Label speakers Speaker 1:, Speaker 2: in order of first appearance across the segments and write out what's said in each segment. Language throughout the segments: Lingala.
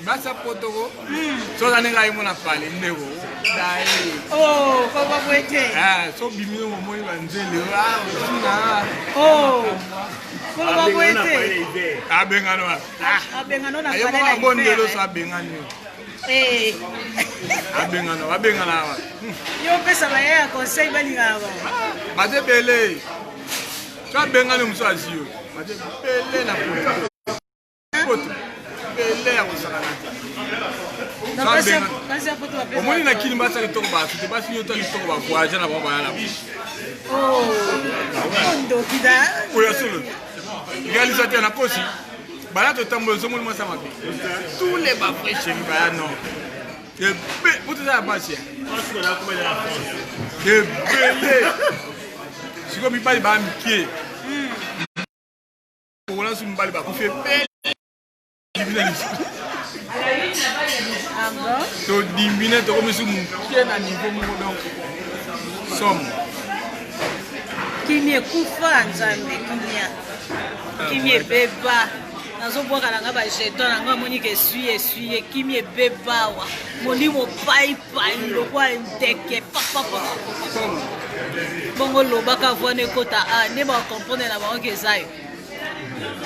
Speaker 1: Basa potoko. So na ngai mona pale ndeko. Dai.
Speaker 2: Oh, papa boete.
Speaker 1: Ah, so bimino mo moi banzele. Ah, sina.
Speaker 2: Oh. Papa boete.
Speaker 1: Abengano.
Speaker 2: Abengano na
Speaker 1: pale na. Ayo bondelo so abengano. Abengana.
Speaker 2: Yo pesa ba ya conseil balinga ba.
Speaker 1: Mate bele. So abengano mso azio. Mate bele na poto. Bele ya kusakana. Omoni na kini basa kitoko ba, te basi nyota kitoko ba kwaja na baba yana.
Speaker 2: Oh. Ondo kida.
Speaker 1: Oya solo. Réalisateur na kosi. Bala to tambo zo mo sama pe. Tous les ba fresh ba non. Et pour tout ça basi. Et bele. Si ko mi bali ba mkie. Ko wala su mbali ba ko fe bele. To dimbine to comme si mkie na niveau mo donc. Somme.
Speaker 2: Kimie kufa nzambe kimie beba nazo boka nanga ba jeton nanga moni ke essuie kimie beba wa molimo pai lokwa ndeke papa bongo lobaka vone kota ne ba comprendre na ba ke zayo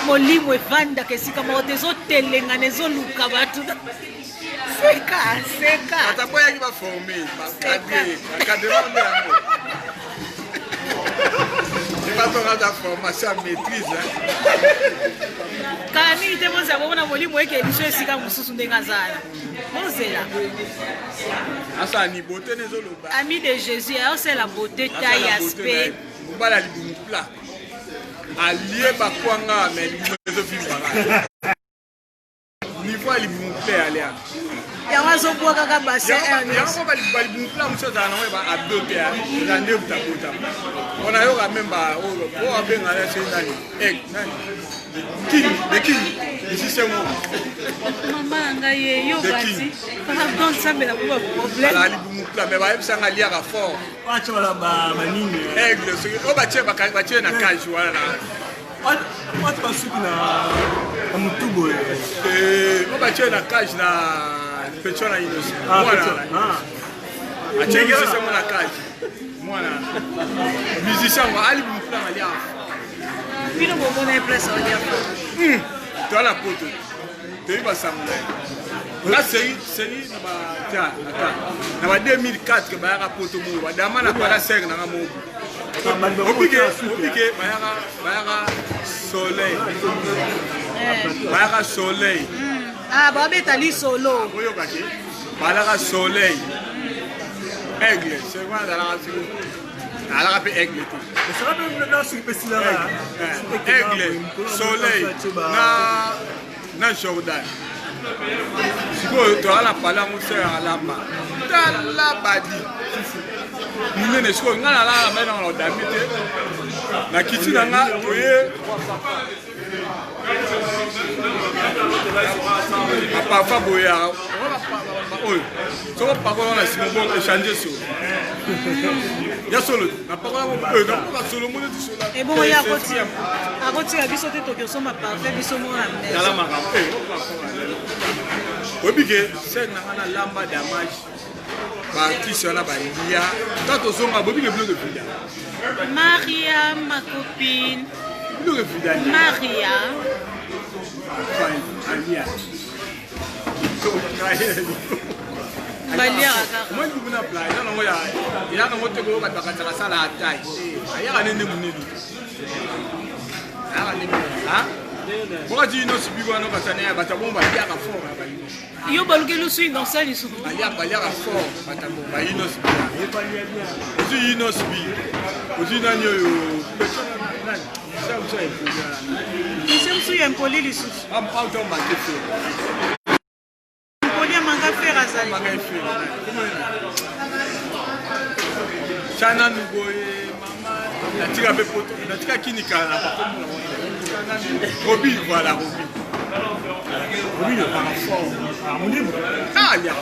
Speaker 2: molimo evanda ke sika mo tezo telenga nezo luka batu seka
Speaker 1: ataboya ki ba former ba cadre pas de formation maîtrise.
Speaker 2: Quand il était bon, ça va on a volé moi qui est lycée si quand mususu ndengazala. Mozela.
Speaker 1: Asa ni beauté nezolo ba.
Speaker 2: Ami de Jésus, c'est la beauté taille aspect.
Speaker 1: Mbala libumu pla. Allié ba kwanga mais libumu filma. Niveau libumu pla alia.
Speaker 2: Ya wazo kwa kaka base
Speaker 1: ya ko bali bumupla musoza na we ba adote ya nande butabota ona yo ka memba o abenga la se nani nani the system
Speaker 2: mama nga ye yo bati pardon sambela kwa problème
Speaker 1: ala libumupla me ba ebisa nga lia ka fort
Speaker 3: acha bala ba manini
Speaker 1: aigle so o ba che na cage wala na
Speaker 3: watu basuki na mutubo
Speaker 1: o ba che na cage na Pechona Inos. Achenge sasa mwana kaji. Mwana. Musicien wa ali bumupla malia.
Speaker 2: Bino bobo na place olia.
Speaker 1: Toi la poto. Te ba samula. La série na ba ta na ba 2004 ba ya poto mo ba dama na para 5 na mo. Obike ba ya soleil. Ba ya soleil.
Speaker 2: Ah, bah, mais t'as lu solo.
Speaker 1: Oui, ok. Balara soleil. Aigle, c'est quoi dans la radio? Alors, après aigle.
Speaker 3: C'est pas même dans ce petit là.
Speaker 1: Aigle, soleil. Na Jordan. Si tu as la parole, mon frère, à la main. Dans la badi. Nous ne sommes pas là, mais dans le damité. La kitty n'a pas papa boya oyo soko pakola na simo bon échanger so ya solo na pakola na pakola solo mo ti solo
Speaker 2: e bon ya akoti ya biso te to soma parfait biso mo amne
Speaker 1: la maka obike c'est na lamba damage parti sur la bandia tato zonga bobike bleu de vida
Speaker 2: Maria ma copine
Speaker 1: bleu de vida
Speaker 2: Maria
Speaker 1: Alia.
Speaker 2: Balia kaka.
Speaker 1: Moi je vous n'appelle pas. Non ya. Il a non te go ka bakataka sala atai. Aya ka nene muneli. Aya nene. Ha? Boka ji no sibi wana ka tane bata bomba ya ka fort ba yi.
Speaker 2: Yo baluke lu swing dans ça lisu.
Speaker 1: Alia ka fort bata bomba yi no sibi. E pa lia bien. Oji yi no sibi. Oji na nyo yo. Ça vous savez pour là.
Speaker 2: Nous sommes un poli lisu.
Speaker 1: Am auto ma tefe.
Speaker 2: Poli manga faire azali.
Speaker 1: Manga faire. Chana nugoye mama natika pe poto natika kinika na papa Robi voilà Robi. Robi le pas fort. Ah mon dieu. Ah ya.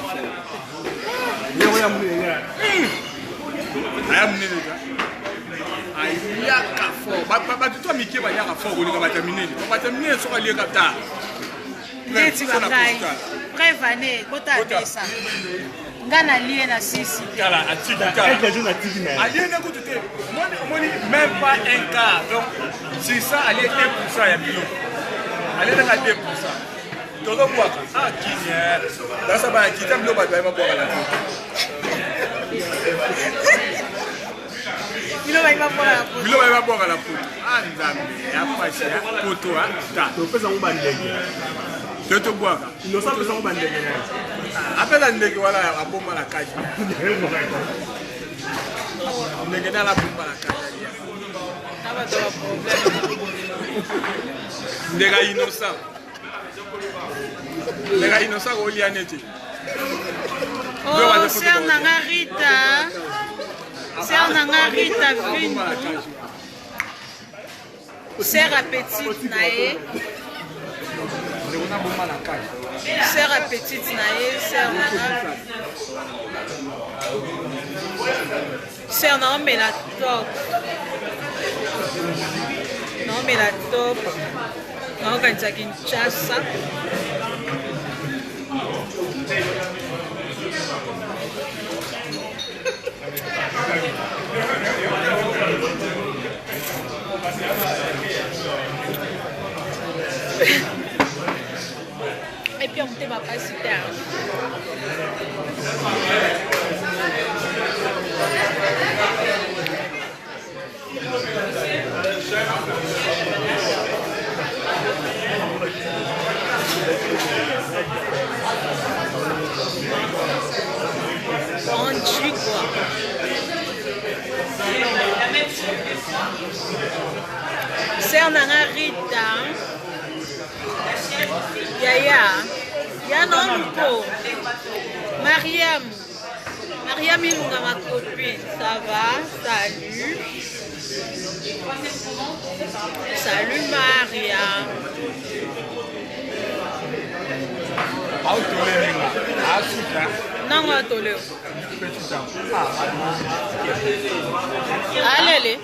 Speaker 1: Ya mon ya. Aya mon dieu. Aya ka fort. Ba tu toi Mickey ba ya ka fort ko ni ka ba terminer. Ba terminer so ka lié ka ta.
Speaker 2: neti bakai prévane kota pesa nga nalie na sisi
Speaker 1: Kala, même pas un quart. Donc, c'est ça, allez 1%, il y a million. Allez dans la 2%. Todo bois. Ah, qui est. Dans ça, qui t'aime le bas, il va boire à la fin.
Speaker 2: il va boire
Speaker 1: à la poudre. Ah, ndame, il y a pas cher. Poto, hein.
Speaker 3: Tu fais ça au bandege.
Speaker 1: Tu te bois.
Speaker 3: Il ne fait ça au bandege.
Speaker 1: Après la nègre, voilà, à bombe à la cage. Nègre dans la bombe à la cage. Nègre innocent. Nègre innocent, on lit à neti.
Speaker 2: oh sœur nanga Rita vine sœur à petite nae sœur à petite nae sœur nanga mais la top nanga kanisa Kinshasa et puis on ne va pas super. On tue quoi. C'est un Rita. Y'a non Mariam Ilunga, ma copine, ça va? Salut. Salut Mariam. Non, on va te le. Allez,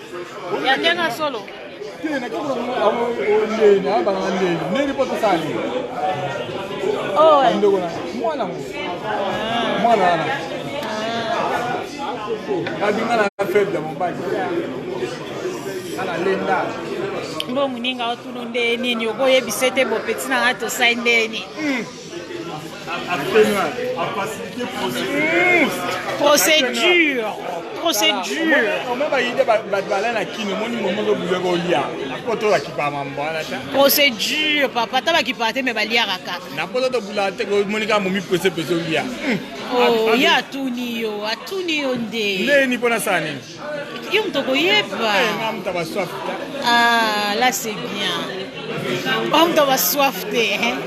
Speaker 2: il y a un solo. Oh, bon, muninga otunonde nini oboye bisete bo petit na ngato saindeni. Procédure. Procédure, papa, tu vas qui partait, mais balia raka. Oh, il y a tout nio, a tout nio nde. Ah, là c'est bien. On doit soif hein.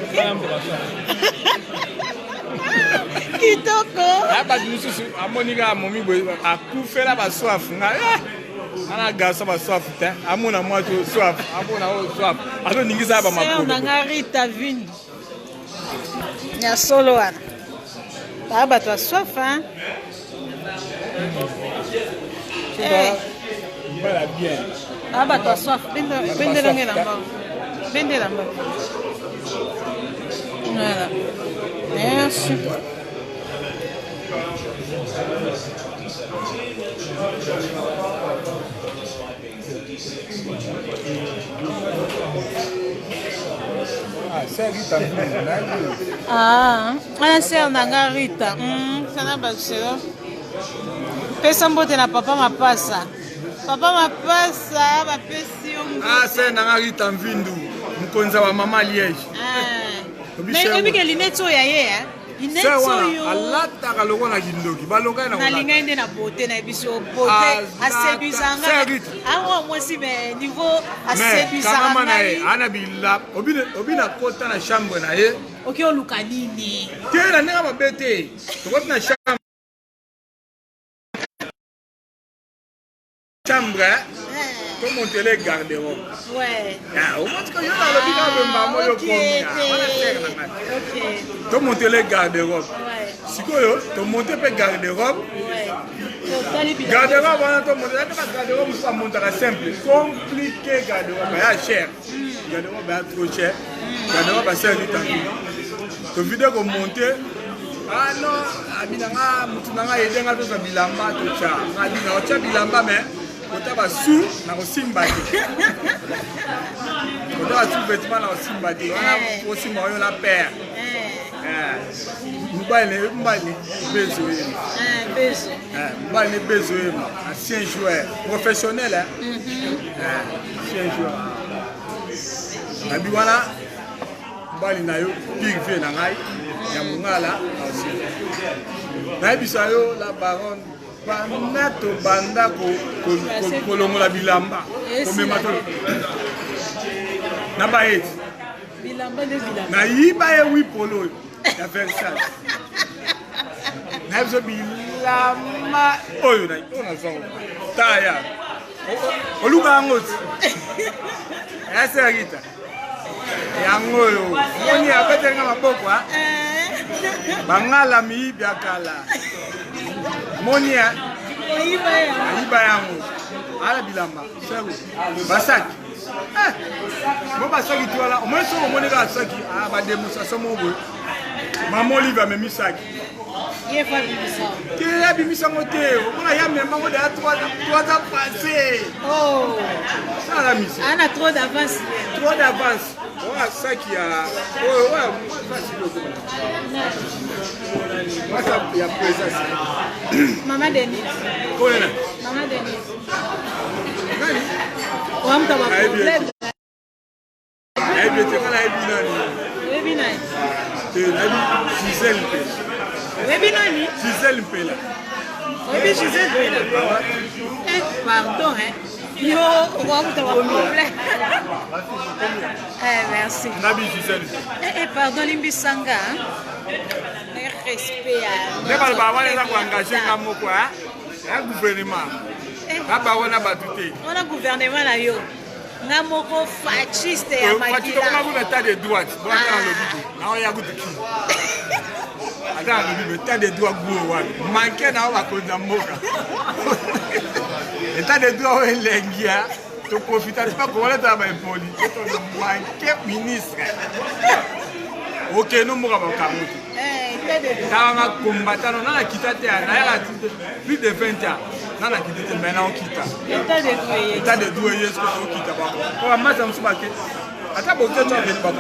Speaker 2: Kitoko.
Speaker 1: Aba mususu amonika momi boy akufela ba soif nga. Ana gasa ba soif ta. Amona moi to soif, amona o soif. Alo ningisa ba makolo.
Speaker 2: C'est un Rita vine. Ya solo ana. Aba to soif hein.
Speaker 1: Voilà bien.
Speaker 2: Aba to soif. Bende la ngela. Bende la. Voilà. Merci. Ah, ana sœur nanga Rita. Sana baselo. Pesa mbote na papa mapasa. Papa mapasa bapesi yo.
Speaker 1: Ah, sœur nanga Rita Mvindu. Mkonza wa mama Liège.
Speaker 2: Mais obi ke linetso ya ye hein. Linetso yo.
Speaker 1: Alata kaloko na kindoki. Balonga na.
Speaker 2: Na linga inde na beauté na biso beauté aseduzanga. Ah moi si mais niveau aseduzanga.
Speaker 1: Mais ana bila obina kota na chambre na ye.
Speaker 2: OK oluka nini?
Speaker 1: Tena nenga mabete. Tokoti na chambre. Pour monter les garde-robes.
Speaker 2: Ouais.
Speaker 1: Ah, au moins que je dans le bilan de monter les garde-robes. Ouais. Si tu monter les garde-robes. Ouais. Garde-robe, on a monté garde-robe, ça monte à simple. Compliqué garde-robe, il y a cher. Garde-robe est trop cher. Garde-robe est cher du temps. to vidéo ko monter ah non abinanga mutu nanga yedenga to za bilamba to cha ngadina o cha bilamba mais kota ba su na ko simba ti kota ba su vêtement na ko simba ti wana ko simba yo la paire mbali bezo
Speaker 2: bezo
Speaker 1: mbali bezo ancien joueur professionnel ancien joueur nabi wana mbali na yo pire vie na ngai ya mungala aussi na bisa yo la baronne banda to banda ko longola bilamba ko memato na baet
Speaker 2: bilamba de bilamba
Speaker 1: na yiba ye wi polo ya Versailles na biso bilamba oyo na ona zongo taya oluka ngoti ya serita yango yo oni apetenga maboko bangala miyibi akala monia ayiba yango ala bilamba seru basaki mo basaki tuala o mweso mo moneka saki ba demonstration mo bo mama Oliver me misaki
Speaker 2: ye fa bimisa
Speaker 1: ke ya bimisa ngote o na ya memba ngo da 3 ans passé
Speaker 2: oh
Speaker 1: ça la mission
Speaker 2: ana trop d'avance
Speaker 1: ouais, ça qui a. Ouais, moi, ça, il y a présence.
Speaker 2: Maman Denise. Maman Denise. On va me problème. Pardon, hein. Yo, on va me problème. Merci. Pardon, Limbisanga. Respect à
Speaker 1: gouvernement. On
Speaker 2: a gouvernement là yo. Nga moko fasciste ya makila.
Speaker 1: On a état de droite. Attends, l'état de droit manqué na wa konza mboka. État de droit est lengia. Tu profites pas comment le travail poli. Tu manqué ministre. OK, nous mourons pas kamuti. Dans combattant on a quitté plus de 20 ans. On a quitté maintenant on quitte. État de droit est ce que on quitte pas. Pour moi ça me semble que attends beaucoup de temps de pas.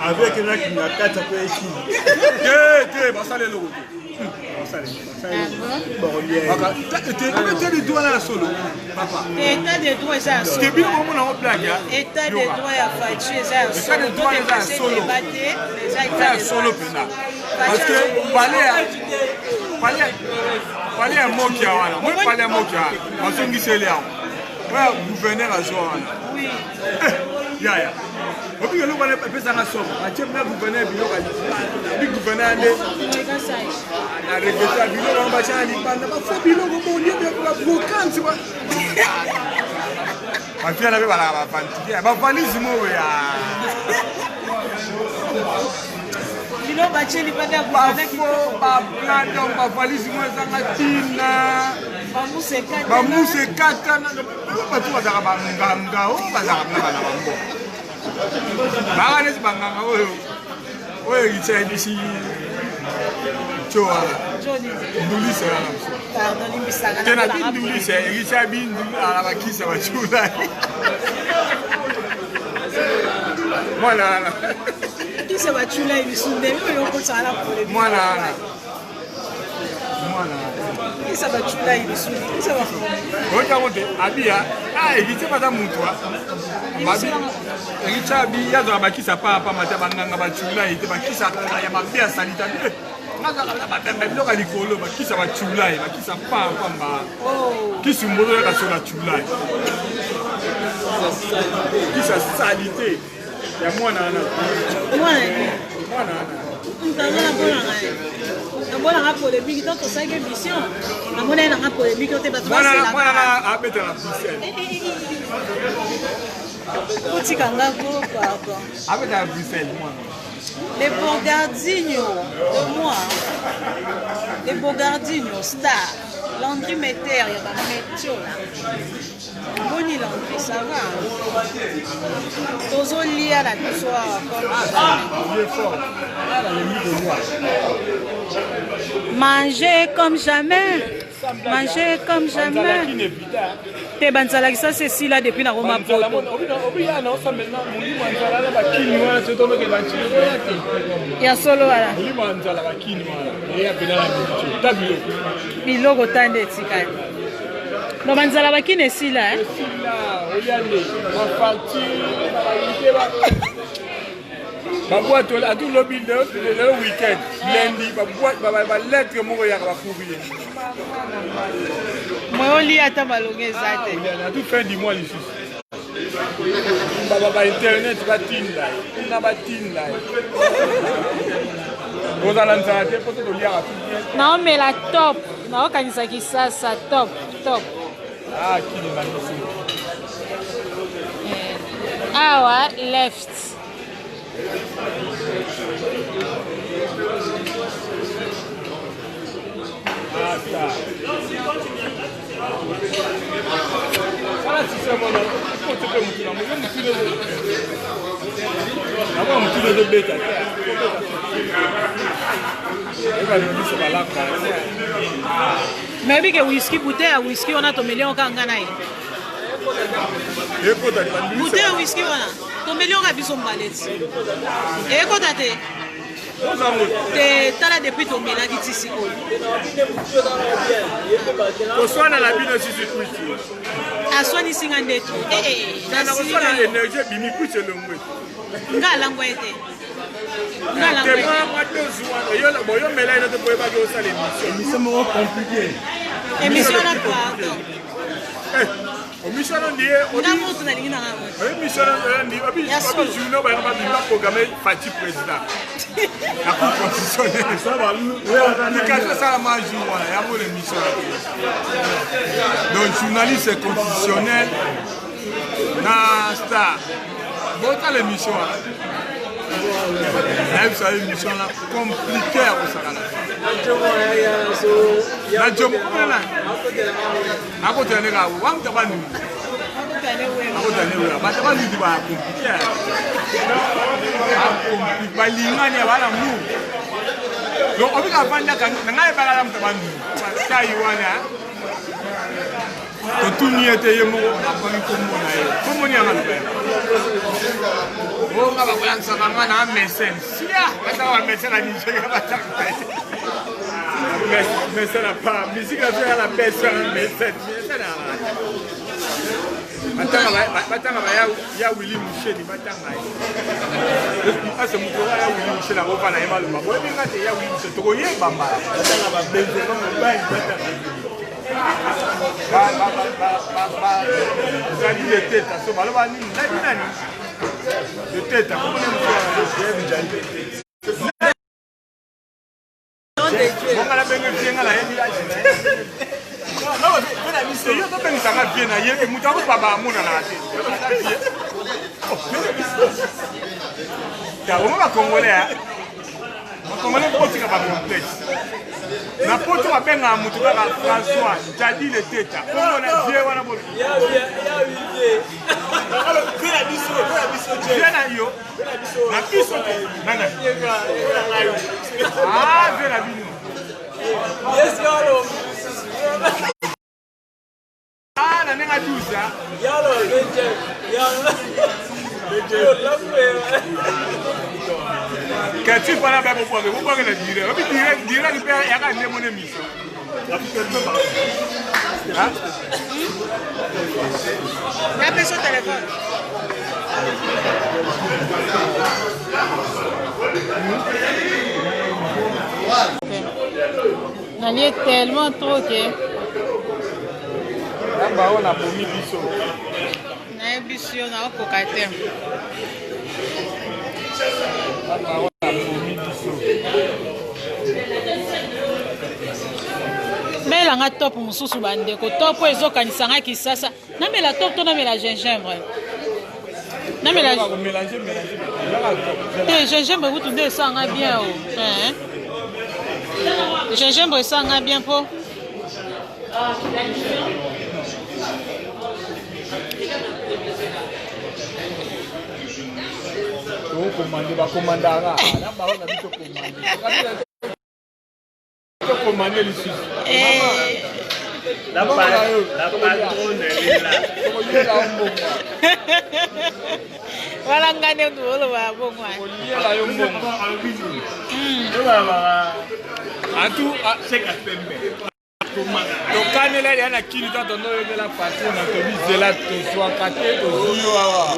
Speaker 3: Avec la qui n'a pas tapé ici.
Speaker 1: État de droit là solo. Papa.
Speaker 2: État de droit ça solo.
Speaker 1: C'est bien comment on blague.
Speaker 2: État de droit à fâcher ça solo.
Speaker 1: État de droit là solo. Ça solo pena. Parce que parler un mot qui a voilà. Moi parler un mot qui a. On s'en dit c'est là. Ouais, gouverneur à Zoana. Oui. Ya. Et puis le gouverneur peut ça na somme. A tient le gouverneur le gouverneur a regretté bilo on va changer banda ba fo bilo ko mo ni de la vacances ba. Ba fia la ba la pantique. Ba valise mo ya.
Speaker 2: Bilo ba cheli pa da
Speaker 1: gouverneur ko ba plan donc ba valise mo zanga tina. Ba musekata na ba tu ba ba nganga o ba za ba na bambo. Ba ne ba nganga o. Oye itsaidisi Choa. Nduli se ala.
Speaker 2: Pardon, Limbisanga.
Speaker 1: Tena nduli se icha bindu ala bakisa bachula. Mwana.
Speaker 2: Kisa bachula ibisunde yo ko sala pole.
Speaker 1: Mwana.
Speaker 2: Kisa bachula ibisunde. Kisa ba.
Speaker 1: Oja wote abia ikiche pata mutwa. Mabi. Ikicha abia za bakisa papa mata banganga bachula ite bakisa ya mabia salita. Naza likolo bakisa bachulai bakisa papa mba. Kisi mbozo ya kasola chulai. Kisa salite ya mwana ana. Mwana ana.
Speaker 2: Mwana na polémique donc ça que mission. Amona na polémique te batwa.
Speaker 1: Mwana abeta na Bruxelles.
Speaker 2: Oti kangako pardon.
Speaker 1: Abeta na Bruxelles mwana.
Speaker 2: Les Bogardinho de moi. Les Bogardinho star. Landry Meter ya ba metio là. Boni l'entrée, ça va. Tozo lia la soir manger comme jamais. Manger comme jamais. Te banzala ça c'est si là depuis na Roma poto. Ya solo wala. Biloko tande tika. No banzala bakine si là hein.
Speaker 1: Baboîte à tout le week-end, lundi, lettre mon ya va couvrir.
Speaker 2: Moi on lit à ta malongé ça te.
Speaker 1: À tout fin du mois ici. Baba internet va tinda. Na ba tinda. Vous allez s'arrêter pour te lire à tout.
Speaker 2: Non mais la top. Non kanisa ki ça top.
Speaker 1: Ah qui est magnifique.
Speaker 2: Ah ouais, left.
Speaker 1: Ah ça. Ça c'est seulement là. Faut te faire mutu na mutu de. D'abord mutu de bêta.
Speaker 2: Mais bien que whisky bouteille à whisky on a ton million kanga naï. Bouteille à whisky on a ton million ka biso mbaleti. Et ko tate. Te tala depuis ton ménage ici ko.
Speaker 1: Ko swana la bino sisi kuiti.
Speaker 2: Aswani singa ndetu.
Speaker 1: Na swana énergie bimi kuiti le mwe.
Speaker 2: Ngala ngwete.
Speaker 3: Émission compliquée.
Speaker 2: Émission là quoi?
Speaker 1: Émission là ni.
Speaker 2: On a monté na lingina ngamo.
Speaker 1: Émission là ni. Abi journée ba ba programmer parti président. La constitutionnelle ça va. Ni ka ça ma jour là, ya mo l'émission là. Donc journaliste constitutionnel na star. Bon l'émission là. Là, vous avez une mission là compliquée au Sarala. La job, à côté de là, où on t'a pas nous. À côté de là, bah t'as pas nous dit bah compliqué. Bah l'imani à la mou. Donc on va prendre la canne, n'a pas la lampe pas nous. Ça y est, quand tout n'y était yémo, on a pas eu comme on y a mal fait. On va voir ça va mal à médecin. Si là, ça va médecin à Nigeria va t'arrêter. Mais ça n'a pas. Musique a fait à la personne médecin. Attends, il y a Willy Mouché, il va t'arrêter. Ah, c'est mon tour, il y a Willy Mouché, la robe à la mal. Il y a Willy Mouché, tu connais, Bamba. Vous allez les têtes, ça va le vanille, les têtes, comment on dit on va la bien bien à la non, c'est yo to ben ça va bien ailleurs et muta ko baba mona na ate. Ya on va congolais. On congolais ko tika ba complexe. Na poto ba benga mutu ba François, jadi le teta. Kongo na vie wana bo. Ya vie. Kila biso. Bien yo. Na biso te. Nana. Ah, bien abino. Yes, yalo. Ah, la nenga douza. Yalo, yalo. Quand tu parles à vous pouvez le dire. Vous pouvez dire qu'il y a un démon émission.
Speaker 2: La personne au téléphone. On est tellement trop que.
Speaker 1: Là-bas, on a promis biso.
Speaker 2: On a un biso, on a un cocateur.
Speaker 1: Là-bas, on a promis biso.
Speaker 2: Mais la top mususu bandeko top ezokanisanga kisasa na mela top to na mela gingembre na mela
Speaker 1: mélanger
Speaker 2: gingembre vous tout sanga bien hein gingembre sanga bien po
Speaker 3: commandé, va commander. Là, baron a dit commander les sous.
Speaker 4: La patronne, elle est là.
Speaker 2: Voilà, ngane ndolo wa bongwa.
Speaker 1: Atu,
Speaker 4: c'est qu'à faire.
Speaker 1: donc quand elle est là, qui nous a donné la partie, on a mis Zela, tout soit caché, tout soit.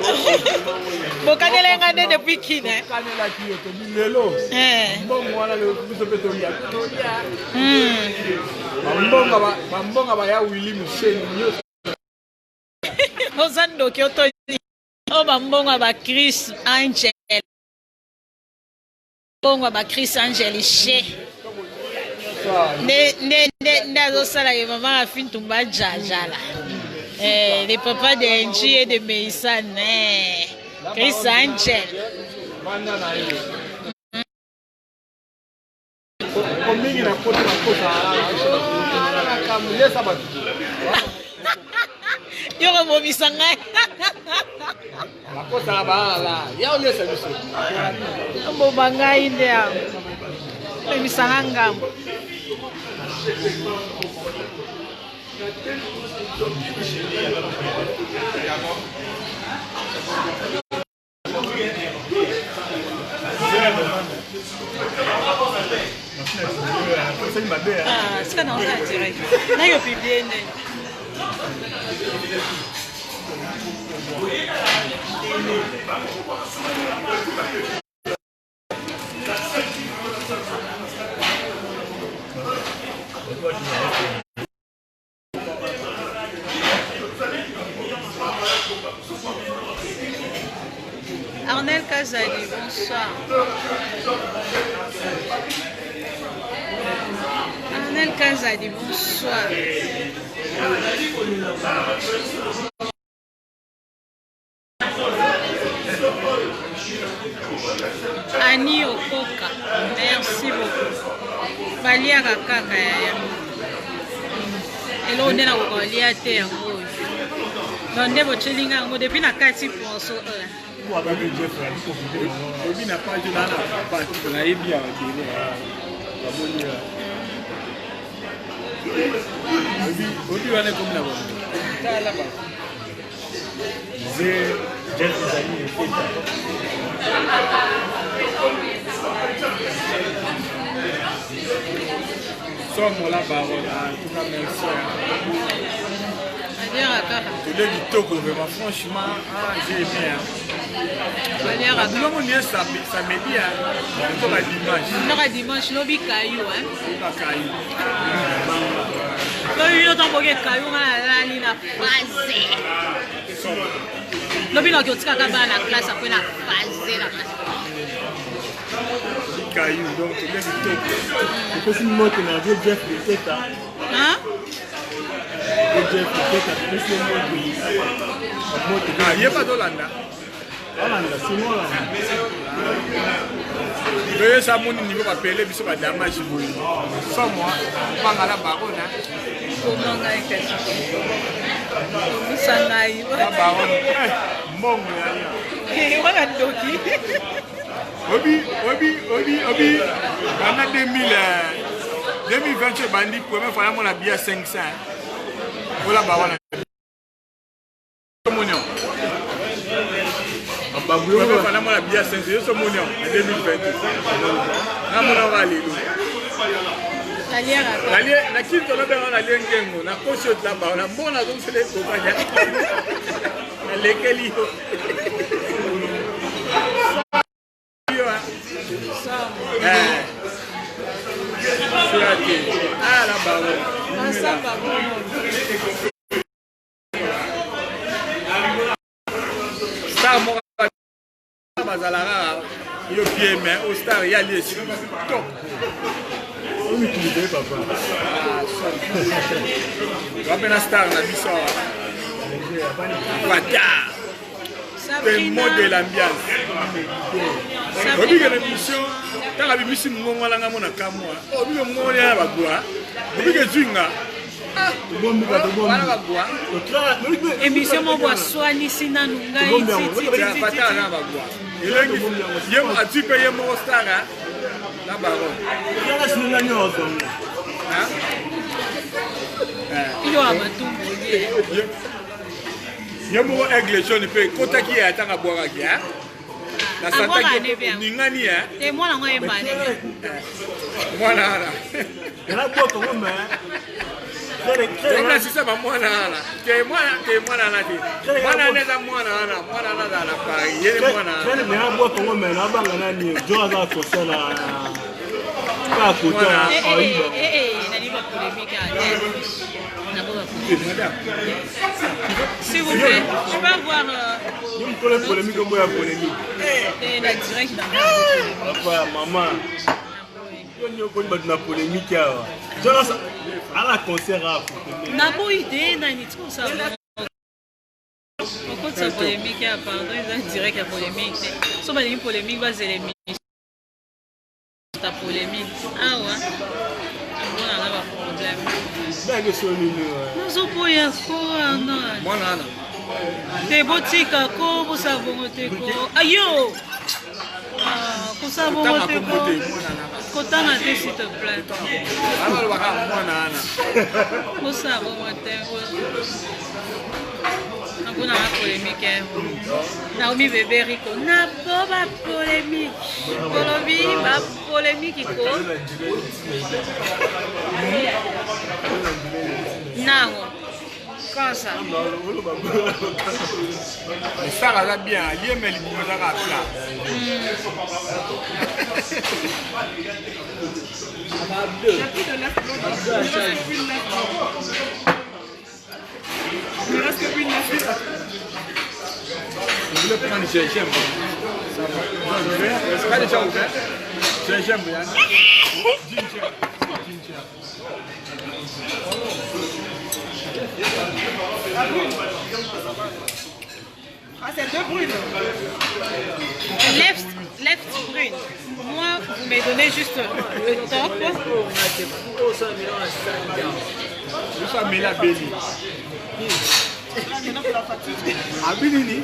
Speaker 2: Bon, quand elle est ngane depuis qui, né?
Speaker 1: Quand elle a qui, tout dit Lelo. Bon, voilà le plus de pétolia. Mambonga ba ya Willy Michel.
Speaker 2: Ozando kyoto. Oh, mambonga ba Chris Angel. Mambonga ba Chris Angel che. Ne azosala ye maman a fin tumba jajala. Les papas de Angie et de Meisan. Chris Angel. Yoko momisa ngai.
Speaker 1: Makota bala, ya olesa biso.
Speaker 2: Mbo bangai ndia. Momisa ngam. Ah, c'est pas dans ça direct. Là, il y a publié. Arnel Kazali, bonsoir. Arnel Kazali, bonsoir. Annie Okoka, merci beaucoup. Balia Kaka ya. Elo ndena ko balia te yango. Nonde bo chelinga ngo depuis na kati poso.
Speaker 1: Obi na page na parti na ebia okele. Obi wana comme la bonne. Tala ba.
Speaker 4: J'ai des amis qui
Speaker 1: Sommes la baronne, en tout cas merci. Tu l'as dit tôt, vraiment, franchement, j'ai aimé. Ça me dit, on aura dimanche.
Speaker 2: On aura dimanche, l'obi caillou, hein.
Speaker 1: Pas caillou.
Speaker 2: L'obi l'autre bogué caillou, on a la ligne à phase. L'obi l'autre qui a la classe après la phase là.
Speaker 1: Caillou, donc tu l'as dit tôt.
Speaker 3: C'est possible moi que n'a vu Jeff de tête.
Speaker 2: Hein?
Speaker 3: Jeff de tête, plus le mot de.
Speaker 1: Ah, il n'y a pas d'Hollanda.
Speaker 3: Hollanda, c'est moi là.
Speaker 1: Veuillez ça mon niveau va payer biso ba damage boy. Sans moi, pas la baronne.
Speaker 2: Comment ngai kasi? Musangai.
Speaker 1: La baronne. Mbongo ya.
Speaker 2: Wana ndoki.
Speaker 1: Obi. Pendant 2020 bandi première fois mon habillé à 500. Voilà baronne. Monion. Première fois mon habillé à 500, c'est monion en 2020. Na mona wali. Na kinto na bana lengengo na koso la ba na mbona donc c'est les compagnies na lekeli yo ah la ba star mo bazalara yo bien mais au star ya les top.
Speaker 3: Oui, tu l'as papa.
Speaker 1: Rappelle star la biso. Pata. C'est le mot de l'ambiance. Obi que l'émission, quand la bibi si ngonga la ngamona kamwa. Obi que ngonga ya bagwa. Obi que zwinga. Wana bagwa.
Speaker 2: Émission mon bois soigné sina nunga
Speaker 1: Ya pata na bagwa. Elengi yemo atipe yemo stara. La baron.
Speaker 4: Yala singa nyozo.
Speaker 1: Hein?
Speaker 2: iyo amatumbo ye.
Speaker 1: Yemo aigle jaune pe kota ki atanga boira ki hein? La santa ki ningani hein?
Speaker 2: Te mwana ngo embane.
Speaker 1: Mwana ala.
Speaker 4: Yala boto ngome.
Speaker 1: Tena sisa ba mwana ala. Ke mwana ala ti. Mwana neza mwana ala la pari. Yele mwana ala.
Speaker 4: Tena me abo to ngome na banga nani jo za ko sala. Ka ko ta aiba.
Speaker 2: Nani ba polémique à s'il vous plaît, je peux avoir
Speaker 4: une polémique comme la polémique.
Speaker 2: La direct dans
Speaker 4: papa, maman. On a une polémique. À la concert à
Speaker 2: n'a pas idée, n'a ni tout ça. Pourquoi ça polémique à pardon, ils ont direct la polémique. Si on a une polémique, va c'est les ta polémique. Ah ouais. On a un problème. Nous avons pas eu quoi non.
Speaker 1: Mwana
Speaker 2: Te botika ko busabongo te ko. Ayo. Ah, kusabongo te ko. Kotana te s'il te plaît.
Speaker 1: alors baka mwana ana.
Speaker 2: Kusabongo te ko. Nakuna na polémique. Naomi bébé Rico. Na ba polémique. Kolobi ba polémique ko. Nango. Comment ça?
Speaker 1: Ça va bien, il mais il vous a rappelé.
Speaker 5: Il reste que une nafila.
Speaker 1: Je voulais prendre gingembre. Ça va. C'est pas déjà ouvert? Gingembre, Yann.
Speaker 5: Ah, c'est deux brunes.
Speaker 2: Left brune. Moi, vous me donnez juste le top.
Speaker 1: Nous sommes là, Béli. Abinini.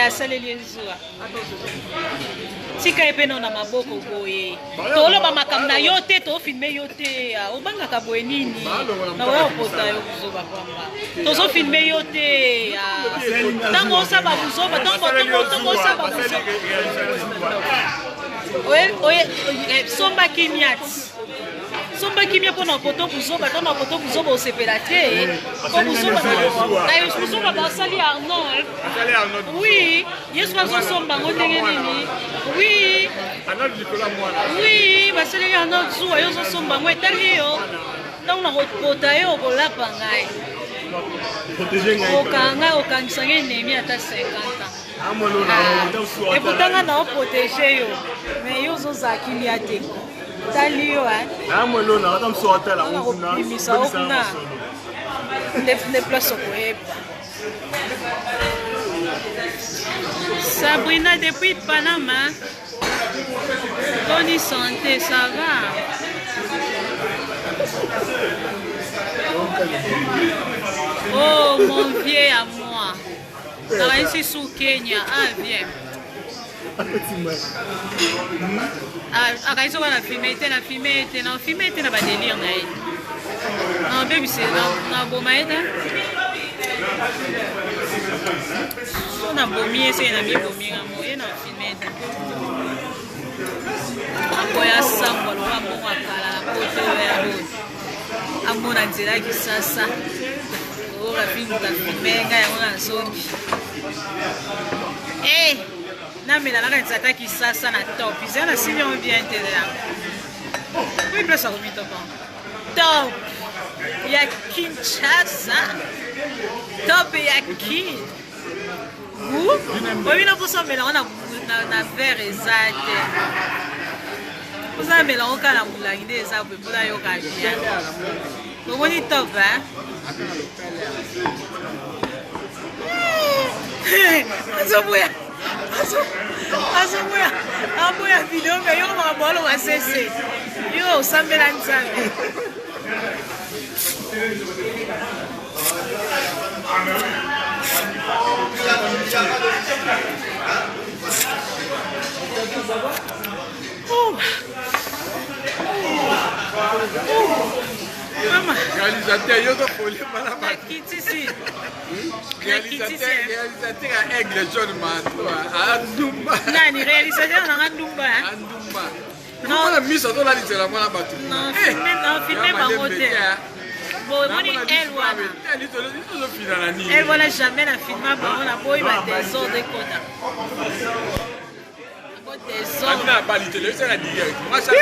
Speaker 2: asaleli ezuwa tika epe na maboko boye toloba makambo na yo te tofilme yo te obangaka boye nini na oya opota yo kuzoba kwamba tozofilme yo te ntango osaba buzoba ntango osaba buzoba somba kimiati somba kimia mpona poto buzoba tona poto buzoba osepela te po buzoba basali Arnold oui yesu azosomba ngo ndenge nini oui basali Arnold zuwa yo ozosomba ngo etali yo ntango na kopota yo okolapa ngai okanga okangisa ngai enemi ata 50 ans eputanga na oprotege yo mais yo ozozala kimia te tali yo okobimisa okuna nde place okoyeba Sabrina depuis Panama. Bonne santé, ça va? Oh mon vieux à moi. Alors ici sous Kenya, viens. Akaïso na filmé na ba délire na ye. Non baby c'est na bomaïda. On a bomi ese na mi bomi ngamo ye na filmé ta. Akoya sambo lo ambongo akala na poto ya ro. Amona nzela kisasa. Ora pinta filmenga ya mwana songi. Namela na kanisa kisasa na top. Izana sinyo bien tele. Oui, place à remettre top. Il y a Kinshasa. Top et à qui? Vous? Oui, non, pour ça, mais là, on a verre et zate. Pour ça, mais là, on a la moulin des arbres pour la yoga. omoni top azoboya video me yo mabolo basese yo osambela nzambe Mama.
Speaker 1: Réalisateur, yo to folie mala ba.
Speaker 2: Kitisi.
Speaker 1: Réalisateur a aigle jaune manto a Ndumba.
Speaker 2: Nani réalisateur na Ndumba hein?
Speaker 1: Ndumba.
Speaker 2: Non,
Speaker 1: la mise à la littéralement mala ba.
Speaker 2: Non, filmer ma moté. Bon, moni elle wana. Elle wana jamais na filmer ba on a boy ba désordre kona.
Speaker 1: Désordre. Na ba littéralement c'est la direct. Moi ça fait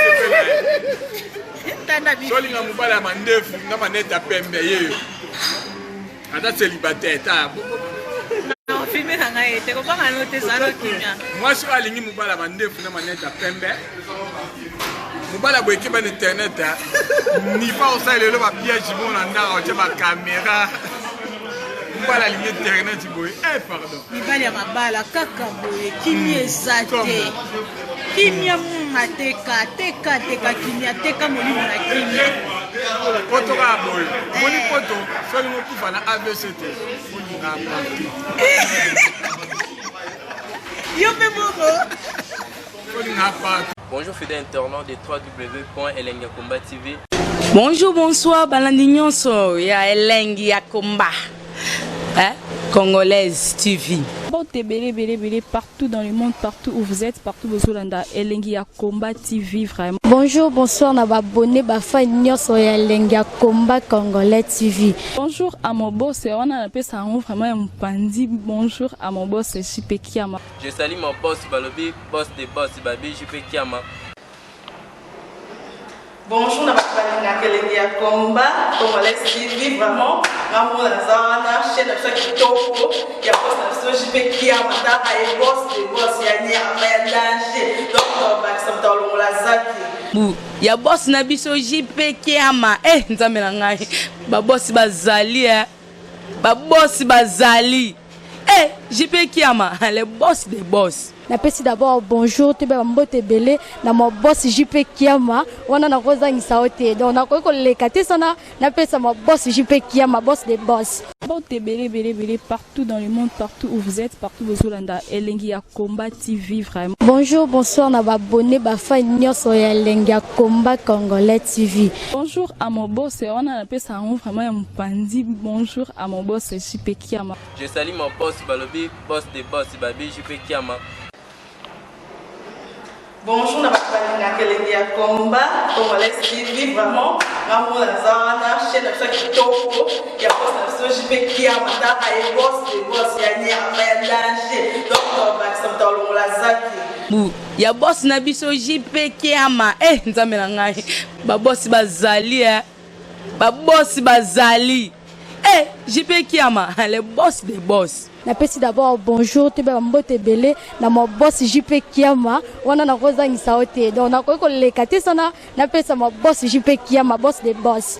Speaker 1: Soli nga mubala mandefu nga maneta pembe yeyo. Ata célibataire ta.
Speaker 2: Non, filmer na ngai te ko ba noter zaro kinya.
Speaker 1: Moi so alingi mubala mandefu nga maneta pembe. Mubala boyeke ba internet ni pa osale le ba piège bona ndara o ba caméra. Mubala alingi internet boy. Pardon.
Speaker 2: Mibali ya mabala kaka boye kimi ezate. Kimia mateka teka kimia teka molimo na kimia
Speaker 1: poto ka boy moni poto soli mo kufa na AVCT
Speaker 2: yo pe bobo
Speaker 1: soli na pa.
Speaker 6: Bonjour fidèles internautes de www.elengiakomba TV.
Speaker 7: Bonjour, bonsoir, balandi nyonso ya Elengiakomba. Congolaise TV.
Speaker 8: Partout dans le monde, partout où vous êtes, partout où vous êtes, Elengiakomba TV vraiment.
Speaker 9: Bonjour, bonsoir, na abonné bafa nyonso ya Elengiakomba Congolais TV.
Speaker 8: Bonjour à mon boss, on a appelé ça vraiment un pandi. Bonjour à mon boss, JP Kiama.
Speaker 6: Je salue mon boss Balobi, boss des boss Babi, JP Kiama.
Speaker 7: Bonjour, na Elengiakomba Congolais TV vraiment. Maman Lazana, chaîne de chaque topo, il y a pas de JP Kiama, et boss des boss, il y a un danger. Donc, on va s'entendre dans la zaki. Ya boss na biso JP Kiama nzambe na ngai ba boss bazali ba boss bazali JP Kiama le boss des boss.
Speaker 9: Napesi d'abord bonjour te ba mbote belé na mo boss JP Kiama wana na kozangisa ote donc na ko leka te sana napesa mo boss JP Kiama boss des boss.
Speaker 8: Partout dans le monde, partout où vous êtes, partout où vous êtes, Elengiakomba TV vraiment.
Speaker 9: Bonjour, bonsoir, na abonné bafa nyonso ya Elengiakomba Congolais TV.
Speaker 8: Bonjour à mon boss, on a appelé ça vraiment un pandi. Bonjour à mon boss, JP Kiama.
Speaker 6: Je salue mon boss Balobi, boss des boss Babi, JP Kiama.
Speaker 7: Bonjour, na Elengiakomba Congolais TV vraiment. Maman Lazana, chaîne de chaque topo, il y a pas de JP Kiama, et boss des boss, il y a un danger. Donc, on va s'entendre dans la zaki. Ya boss na biso JP Kiama nzambe na ngai ba boss bazali ba boss bazali JP Kiama le boss des boss.
Speaker 9: Napesi d'abord bonjour te ba mbote belé na mo boss JP Kiama wana na kozangisa ote donc na ko leka te sana napesa mo boss JP Kiama boss des boss.